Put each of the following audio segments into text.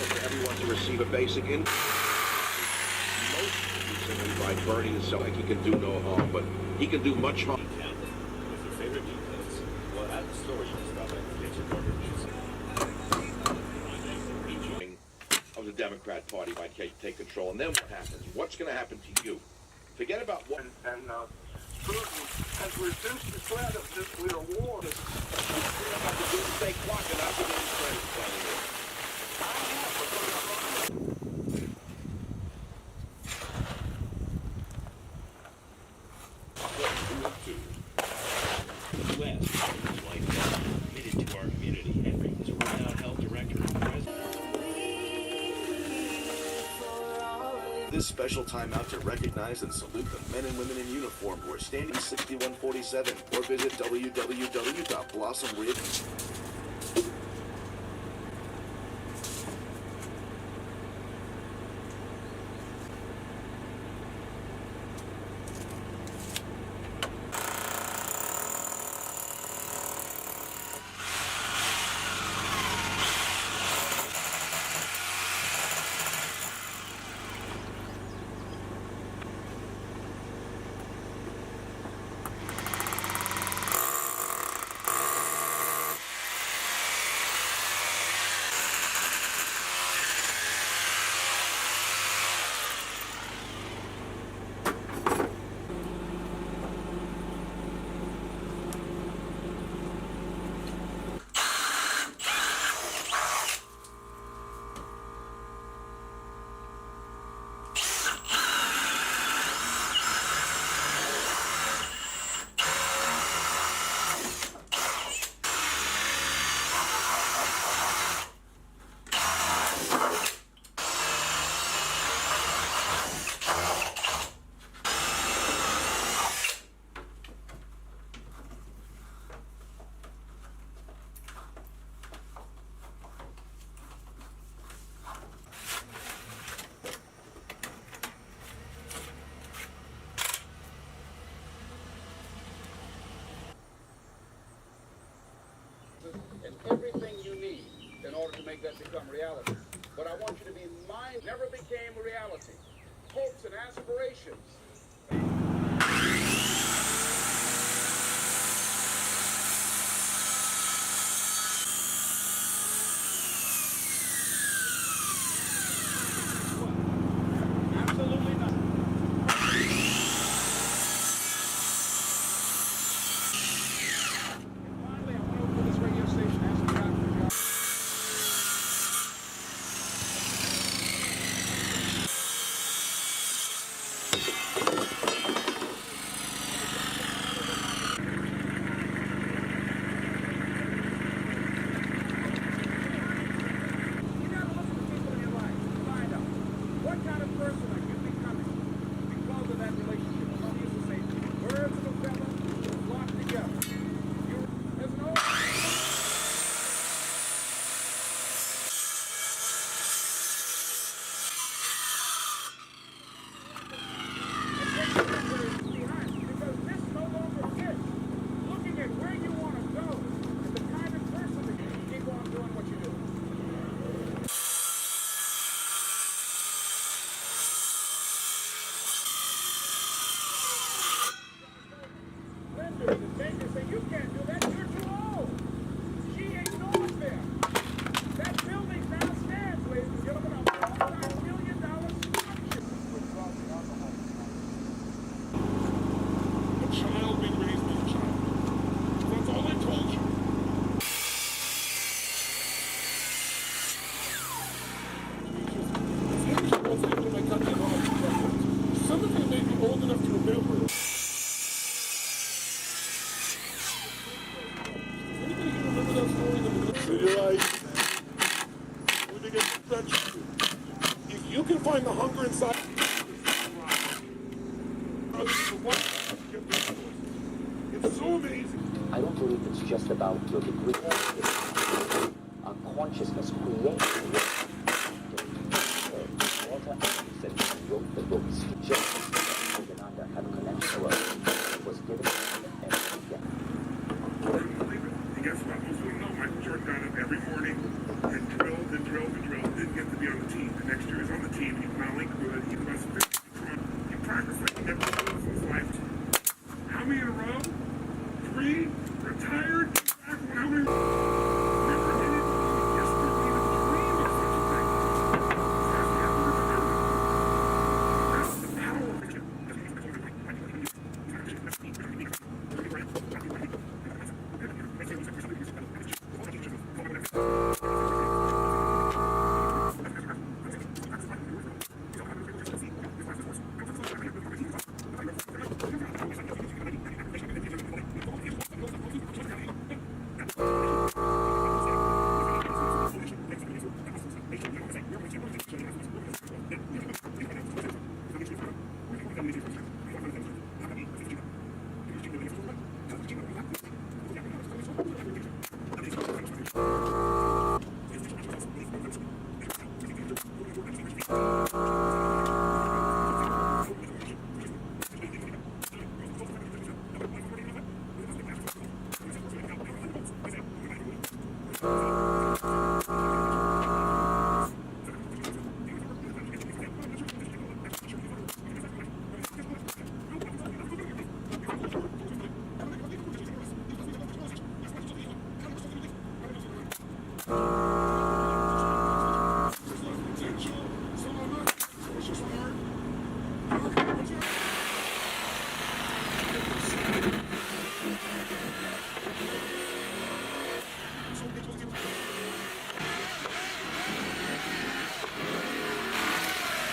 for everyone to receive a basic income. Most simply by burning and selling, he can do no harm, but he can do much harm. What's your favorite details? Well, at the store, you can stop at the kitchen order of the Democrat Party might take control, and then what happens? What's going to happen to you? Forget about what... Putin has reduced the threat of nuclear war. Forget about the doomsday clock and not the doomsday committed to our community. Henry is a renowned health director and president. This special time out to recognize and salute the men and women in uniform who are standing 6147 or visit www.blossomridge. And everything you need in order to make that become reality. But I want you to be mindful, never became a reality. Hopes and aspirations. Absolutely not. Finally, I want to open this radio station as a job for job. You gotta look at the people in your life to find out what kind of person are you becoming because of that relationship. Some used to say, birds of a feather flock together. There's no... Because this no longer fits. Looking at where you want to go and the kind of person that you keep on doing what you do. Lenders and bankers say, you can't do that, you're too old. She ain't going there. That building now stands, ladies and gentlemen, a multi-million-dollar structure. A child being raised by a child. That's all I told you. Some of you may be old enough to remember. Does anybody here remember that story? You're right. When they get stretched, if you can find the hunger inside. It's so amazing. I don't believe it's just about your degree. Our consciousness creates Walter Isaacson wrote the books Justice and Yogananda have a connection to us. It was given to him every weekend. I couldn't believe it. And guess what? Most of you know Michael Jordan got up every morning and drilled the drill, didn't get to be on the team. The next year he's on the team, he's not only good, he must he practiced like he never done in his life. How many in a row? 3? Retired? Back when how many? Never did it. Yes, never even dreamed of such a thing. That's the power of it.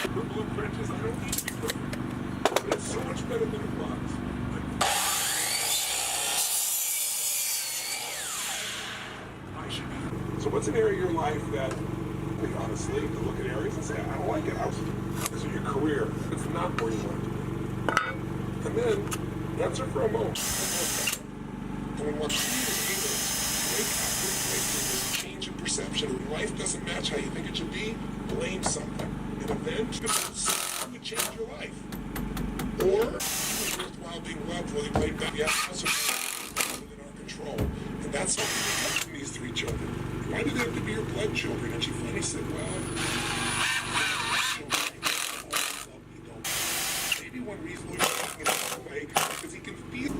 The blueprint is I don't need to be perfect, but it's so much better than it was. I should be. So what's an area of your life that, honestly, to look at areas and say, I don't like it. This is your career. It's not where you want to be. And then answer for a moment. And what you need is wake up, this change in perception. When life doesn't match how you think it should be, blame something. And eventually, something would change your life. Or, it's worthwhile being loved while you wake up. Yeah, also within our control. And that's how we become these 3 children. Why did they have to be your blood children? And she finally said, well, maybe one reason we're talking in that way is because he can feel.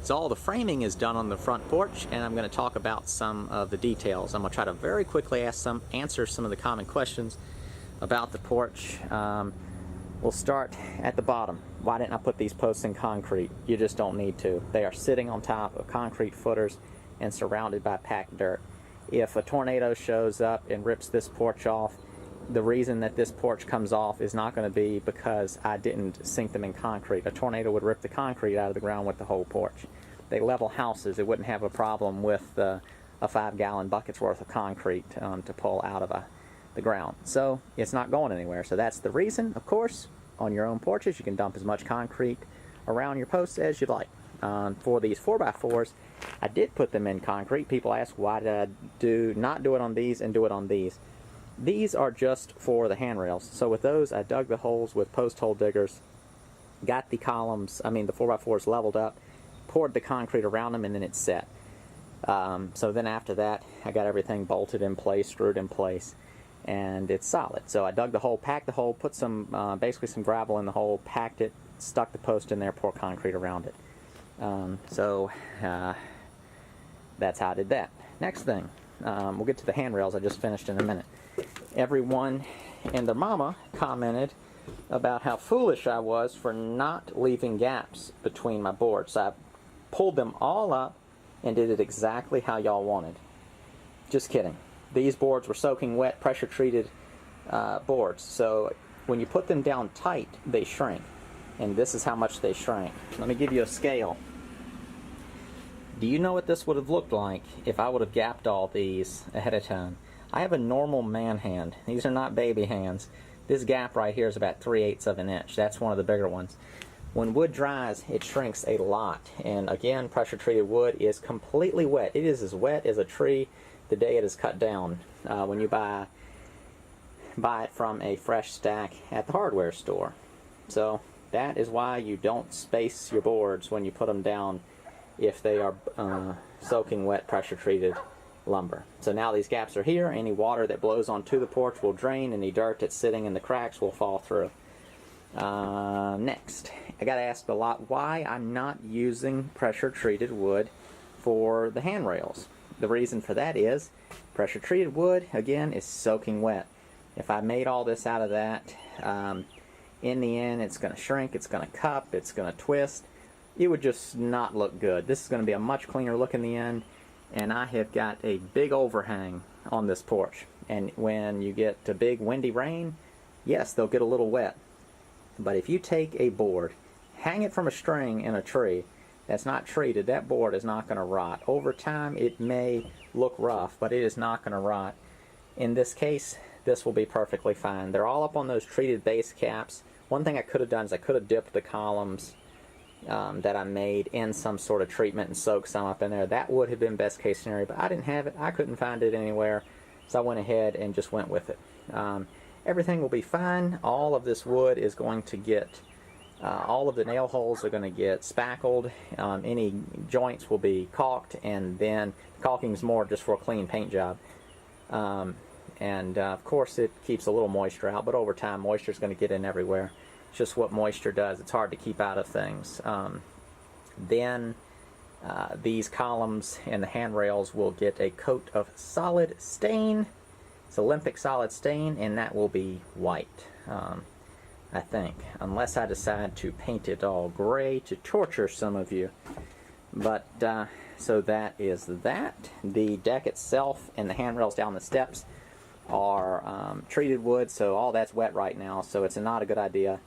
So all the framing is done on the front porch, and I'm going to talk about some of the details. I'm going to try to very quickly answer some of the common questions about the porch. We'll start at the bottom. Why didn't I put these posts in concrete? You just don't need to. They are sitting on top of concrete footers and surrounded by packed dirt. If a tornado shows up and rips this porch off, the reason that this porch comes off is not going to be because I didn't sink them in concrete. A tornado would rip the concrete out of the ground with the whole porch. They level houses. It wouldn't have a problem with a 5-gallon bucket's worth of concrete to pull out of the ground. So it's not going anywhere. So that's the reason. Of course, on your own porches, you can dump as much concrete around your posts as you'd like. For these 4x4s, I did put them in concrete. People ask, why did I not do it on these and do it on these? These are just for the handrails. So with those, I dug the holes with post hole diggers, got the columns, the 4x4s leveled up, poured the concrete around them, and then it's set. So then after that, I got everything bolted in place, screwed in place, and it's solid. So I dug the hole, packed the hole, put some, basically some gravel in the hole, packed it, stuck the post in there, poured concrete around it. That's how I did that. Next thing, we'll get to the handrails I just finished in a minute. Everyone and their mama commented about how foolish I was for not leaving gaps between my boards. So I pulled them all up and did it exactly how y'all wanted. Just kidding. These boards were soaking wet, pressure treated boards. So when you put them down tight, they shrink. And this is how much they shrink. Let me give you a scale. Do you know what this would have looked like if I would have gapped all these ahead of time? I have a normal man hand. These are not baby hands. This gap right here is about 3/8 of an inch. That's one of the bigger ones. When wood dries, it shrinks a lot. And again, pressure treated wood is completely wet. It is as wet as a tree the day it is cut down when you buy it from a fresh stack at the hardware store. So that is why you don't space your boards when you put them down if they are soaking wet pressure treated lumber. So now these gaps are here. Any water that blows onto the porch will drain. Any dirt that's sitting in the cracks will fall through. Next, I got asked a lot why I'm not using pressure treated wood for the handrails. The reason for that is pressure treated wood, again, is soaking wet. If I made all this out of that, in the end it's going to shrink, it's going to cup, it's going to twist. It would just not look good. This is going to be a much cleaner look in the end, and I have got a big overhang on this porch. And when you get a big windy rain, yes, they'll get a little wet. But if you take a board, hang it from a string in a tree that's not treated, that board is not going to rot. Over time, it may look rough, but it is not going to rot. In this case, this will be perfectly fine. They're all up on those treated base caps. One thing I could have done is I could have dipped the columns that I made in some sort of treatment and soaked some up in there. That would have been best case scenario, but I didn't have it. I couldn't find it anywhere, so I went ahead and just went with it. Everything will be fine. All of this wood is going to get, all of the nail holes are going to get spackled. Any joints will be caulked, and then caulking is more just for a clean paint job. Of course it keeps a little moisture out, but over time moisture is going to get in everywhere. It's just what moisture does. It's hard to keep out of things. These columns and the handrails will get a coat of solid stain. It's Olympic solid stain, and that will be white, I think, unless I decide to paint it all gray to torture some of you. But so that is that. The deck itself and the handrails down the steps are treated wood, so all that's wet right now, so it's not a good idea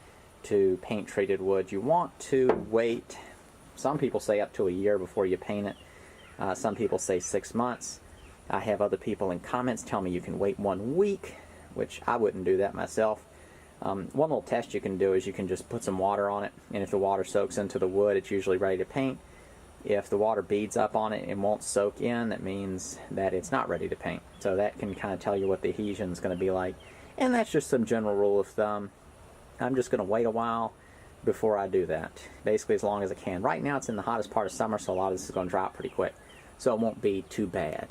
to paint treated wood. You want to wait, some people say up to a year before you paint it. Some people say 6 months. I have other people in comments tell me you can wait 1 week, which I wouldn't do that myself. One little test you can do is you can just put some water on it, and if the water soaks into the wood, it's usually ready to paint. If the water beads up on it and won't soak in, that means that it's not ready to paint. So that can kind of tell you what the adhesion is going to be like. And that's just some general rule of thumb. I'm just going to wait a while before I do that, basically as long as I can. Right now it's in the hottest part of summer, so a lot of this is going to dry out pretty quick, so it won't be too bad.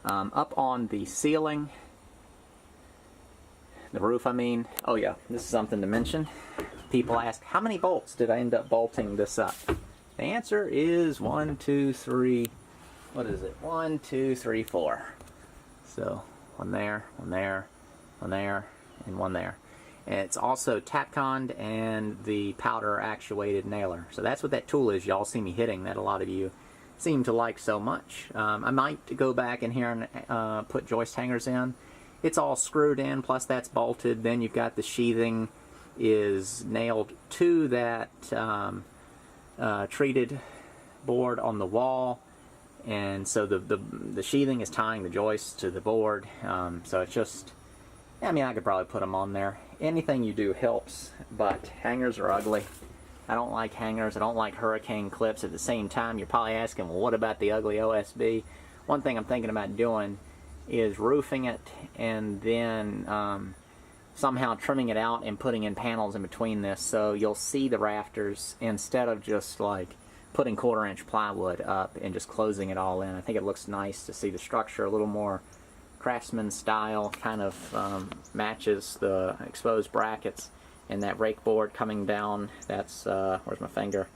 Up on the ceiling, the roof I mean, oh yeah, this is something to mention. People ask, how many bolts did I end up bolting this up? The answer is 1, 2, 3, what is it? 1, 2, 3, 4. So one there, one there, one there, and one there. And it's also Tapconned and the powder actuated nailer. So that's what that tool is y'all see me hitting that a lot of you seem to like so much. I might go back in here and put joist hangers in. It's all screwed in, plus that's bolted. Then you've got the sheathing is nailed to that treated board on the wall, and so the sheathing is tying the joists to the board. So it's just, I mean, I could probably put them on there. Anything you do helps, but hangers are ugly. I don't like hangers. I don't like hurricane clips. At the same time, you're probably asking, well, what about the ugly OSB? One thing I'm thinking about doing is roofing it and then somehow trimming it out and putting in panels in between this, so you'll see the rafters instead of just like putting 1/4-inch plywood up and just closing it all in. I think it looks nice to see the structure a little more craftsman style, kind of matches the exposed brackets, and that rake board coming down, that's where's my finger,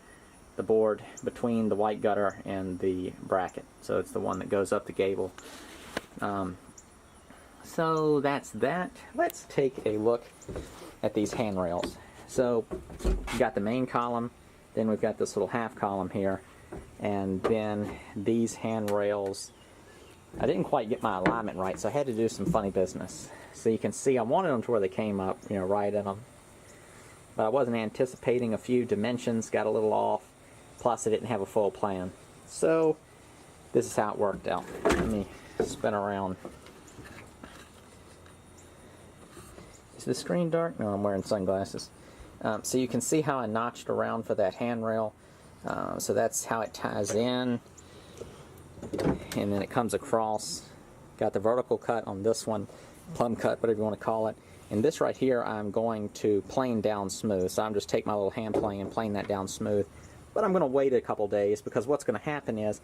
the board between the white gutter and the bracket, so it's the one that goes up the gable. So that's that. Let's take a look at these handrails. So we've got the main column, then we've got this little half column here, and then these handrails I didn't quite get my alignment right, so I had to do some funny business. So you can see I wanted them to where they came up, you know, right in them. But I wasn't anticipating a few dimensions, got a little off, plus I didn't have a full plan. So this is how it worked out. Let me spin around. Is the screen dark? No, I'm wearing sunglasses. So you can see how I notched around for that handrail. So that's how it ties in. And then it comes across. Got the vertical cut on this one, plumb cut, whatever you want to call it. And this right here I'm going to plane down smooth. So I'm just take my little hand plane and plane that down smooth. But I'm going to wait a couple days, because what's going to happen is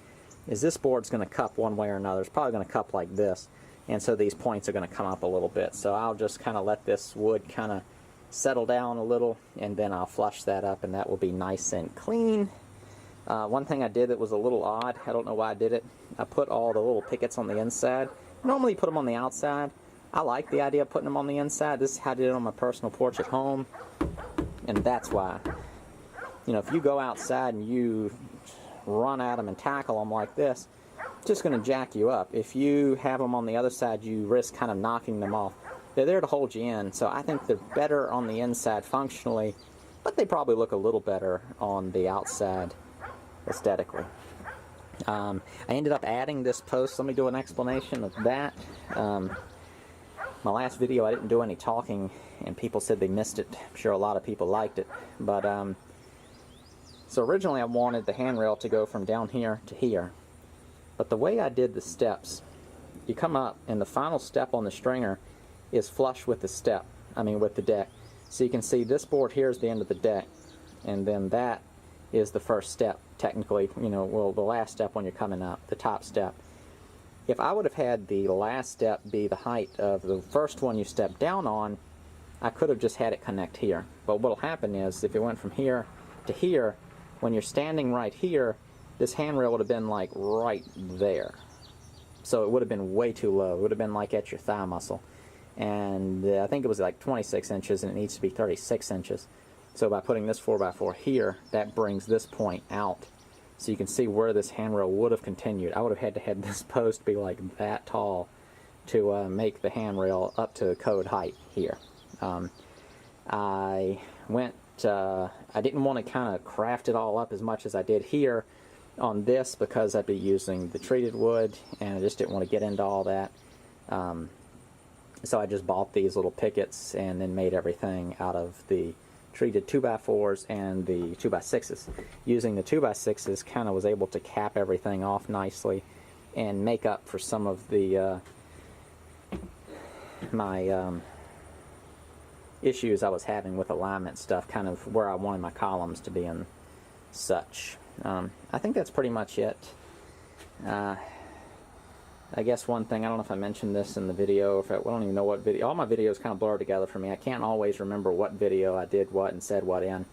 this board's going to cup one way or another. It's probably going to cup like this. And so these points are going to come up a little bit. So I'll just kind of let this wood kind of settle down a little, and then I'll flush that up, and that will be nice and clean. One thing I did that was a little odd, I don't know why I did it, I put all the little pickets on the inside. Normally you put them on the outside. I like the idea of putting them on the inside. This is how I did it on my personal porch at home, and that's why. You know, if you go outside and you run at them and tackle them like this, it's just going to jack you up. If you have them on the other side, you risk kind of knocking them off. They're there to hold you in, so I think they're better on the inside functionally, but they probably look a little better on the outside aesthetically. I ended up adding this post. Let me do an explanation of that. My last video I didn't do any talking, and people said they missed it. I'm sure a lot of people liked it, but so originally I wanted the handrail to go from down here to here, but the way I did the steps, you come up and the final step on the stringer is flush with the step, with the deck. So you can see this board here is the end of the deck, and then that is the first step, technically, the last step when you're coming up, the top step. If I would have had the last step be the height of the first one you step down on, I could have just had it connect here. But what will happen is, if it went from here to here, when you're standing right here, this handrail would have been like right there. So it would have been way too low. It would have been like at your thigh muscle. And I think it was like 26 inches, and it needs to be 36 inches. So by putting this 4x4 here, that brings this point out. So you can see where this handrail would have continued. I would have had to have this post be like that tall to make the handrail up to code height here. I didn't want to kind of craft it all up as much as I did here on this, because I'd be using the treated wood, and I just didn't want to get into all that. So I just bought these little pickets and then made everything out of the treated 2x4s and the 2x6s. Using the 2x6s, kind of was able to cap everything off nicely and make up for some of the my issues I was having with alignment stuff, kind of where I wanted my columns to be and such. I think that's pretty much it. I guess one thing, I don't know if I mentioned this in the video, I don't even know what video. All my videos kind of blur together for me. I can't always remember what video I did what and said what in.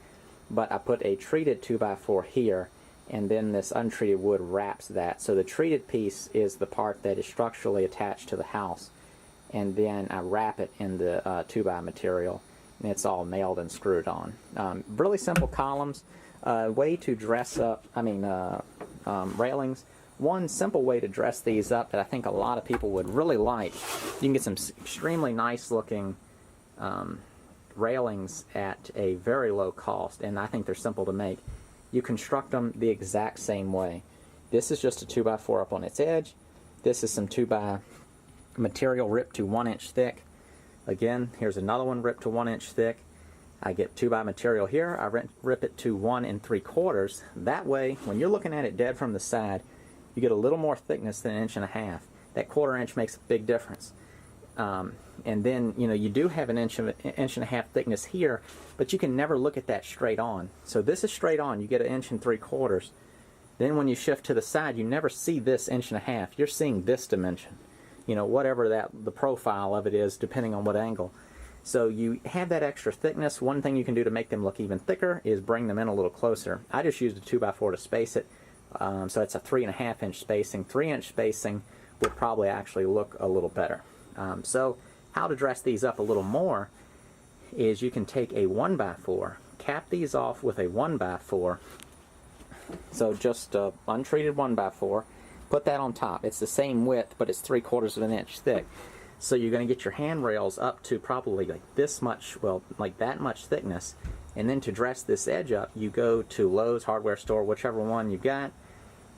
But I put a treated 2x4 here, and then this untreated wood wraps that. So the treated piece is the part that is structurally attached to the house. And then I wrap it in the 2x material, and it's all nailed and screwed on. Really simple columns. Way to dress up, railings. One simple way to dress these up that I think a lot of people would really like, you can get some extremely nice looking railings at a very low cost, and I think they're simple to make. You construct them the exact same way. This is just a 2x4 up on its edge. This is some 2x material ripped to 1 inch thick. Again, here's another one ripped to 1 inch thick. I get 2x material here, I rip it to 1 3/4. That way, when you're looking at it dead from the side, you get a little more thickness than 1.5 inches. That 1/4 inch makes a big difference. And then, you do have an 1.5 inches thickness here, but you can never look at that straight on. So this is straight on, you get 1 3/4 inches. Then when you shift to the side, you never see this 1.5 inches. You're seeing this dimension. Whatever the profile of it is, depending on what angle. So you have that extra thickness. One thing you can do to make them look even thicker is bring them in a little closer. I just used a 2x4 to space it. So it's a 3.5 inch spacing. 3 inch spacing would probably actually look a little better. So how to dress these up a little more is you can take a 1x4, cap these off with a 1x4. So just a untreated 1x4, Put that on top. It's the same width, but it's 3/4 of an inch thick. So you're going to get your handrails up to probably like this much, well, like that much thickness. And then to dress this edge up, you go to Lowe's, hardware store, whichever one you got,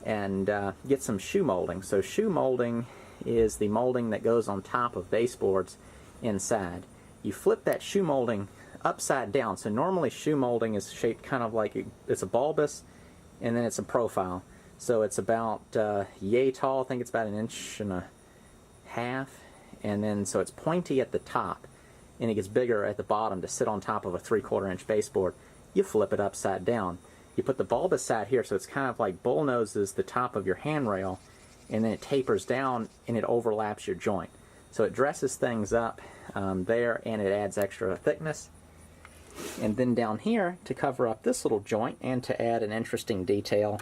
and get some shoe molding. So shoe molding is the molding that goes on top of baseboards inside. You flip that shoe molding upside down. So normally shoe molding is shaped kind of like it's a bulbous, and then it's a profile. So it's about yay tall. I think it's about 1.5 inches, and then so it's pointy at the top, and it gets bigger at the bottom to sit on top of a 3/4 inch baseboard. You flip it upside down. You put the bulbous side here, so it's kind of like bullnoses the top of your handrail, and then it tapers down and it overlaps your joint. So it dresses things up there, and it adds extra thickness. And then down here, to cover up this little joint and to add an interesting detail,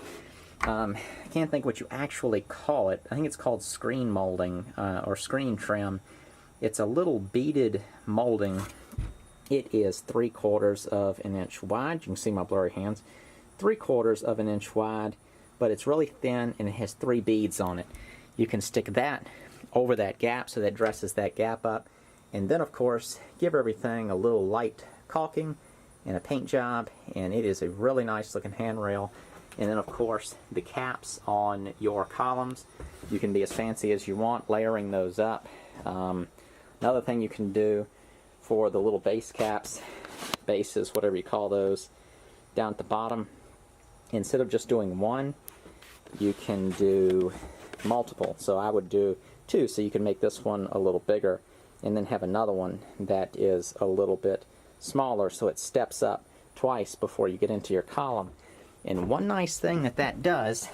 I can't think what you actually call it. I think it's called screen molding or screen trim. It's a little beaded molding. It is 3/4 of an inch wide. You can see my blurry hands. 3/4 of an inch wide, but it's really thin and it has 3 beads on it. You can stick that over that gap so that dresses that gap up. And then, of course, give everything a little light caulking and a paint job, and it is a really nice looking handrail. And then, of course, the caps on your columns, you can be as fancy as you want, layering those up. Another thing you can do for the little base caps, bases, whatever you call those, down at the bottom, instead of just doing one, you can do multiple. So I would do 2, so you can make this one a little bigger, and then have another one that is a little bit smaller, so it steps up twice before you get into your column. And one nice thing that does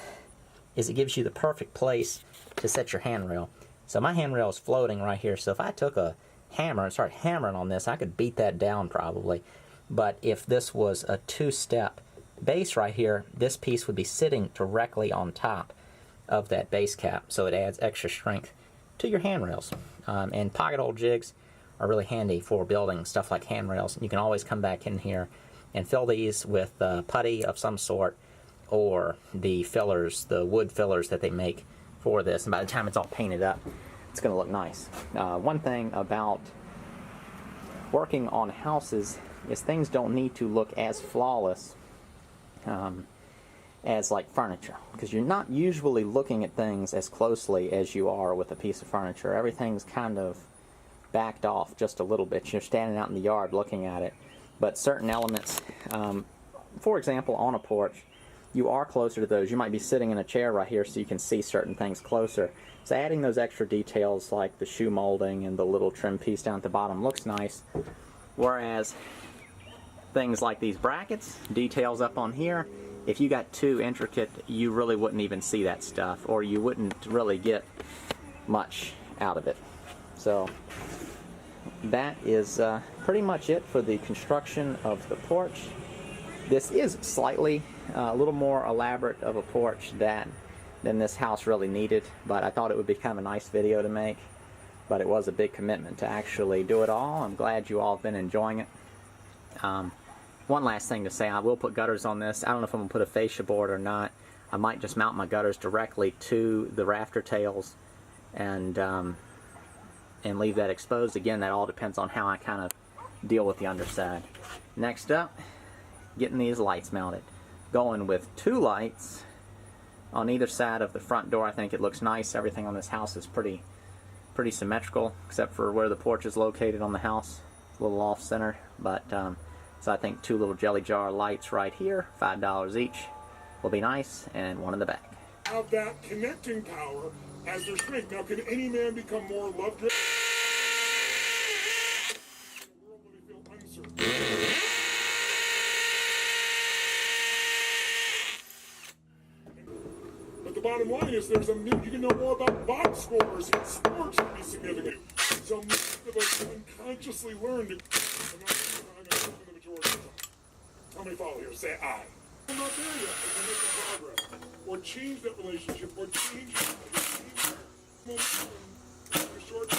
is it gives you the perfect place to set your handrail. So my handrail is floating right here, so if I took a hammer and started hammering on this, I could beat that down probably. But if this was a 2-step base right here, this piece would be sitting directly on top of that base cap, so it adds extra strength to your handrails. And pocket hole jigs are really handy for building stuff like handrails. You can always come back in here and fill these with putty of some sort, or the fillers, the wood fillers that they make for this. And by the time it's all painted up, it's going to look nice. One thing about working on houses is things don't need to look as flawless as like furniture, because you're not usually looking at things as closely as you are with a piece of furniture. Everything's kind of backed off just a little bit. You're standing out in the yard looking at it. But certain elements, for example, on a porch, you are closer to those. You might be sitting in a chair right here so you can see certain things closer. So adding those extra details like the shoe molding and the little trim piece down at the bottom looks nice. Whereas things like these brackets, details up on here, if you got too intricate, you really wouldn't even see that stuff, or you wouldn't really get much out of it. So that is pretty much it for the construction of the porch. This is slightly a little more elaborate of a porch than this house really needed, but I thought it would be kind of a nice video to make. But it was a big commitment to actually do it all. I'm glad you all have been enjoying it. One last thing to say, I will put gutters on this. I don't know if I'm going to put a fascia board or not. I might just mount my gutters directly to the rafter tails and leave that exposed. Again, that all depends on how I kind of deal with the underside. Next up, getting these lights mounted. Going with 2 lights on either side of the front door. I think it looks nice. Everything on this house is pretty symmetrical, except for where the porch is located on the house. A little off center, but so I think 2 little jelly jar lights right here, $5 each, will be nice, and one in the back. Have that connecting power as their strength. Now, can any man become more love-driven? In a world where they feel uncertain. But the bottom line is you can know more about box scores and sports to be significant. So most of us unconsciously learn to, I'm going to the majority of the time. How many follow here? Say I. I'm not there yet, but we're making progress. Or change that relationship, or change momentum in a short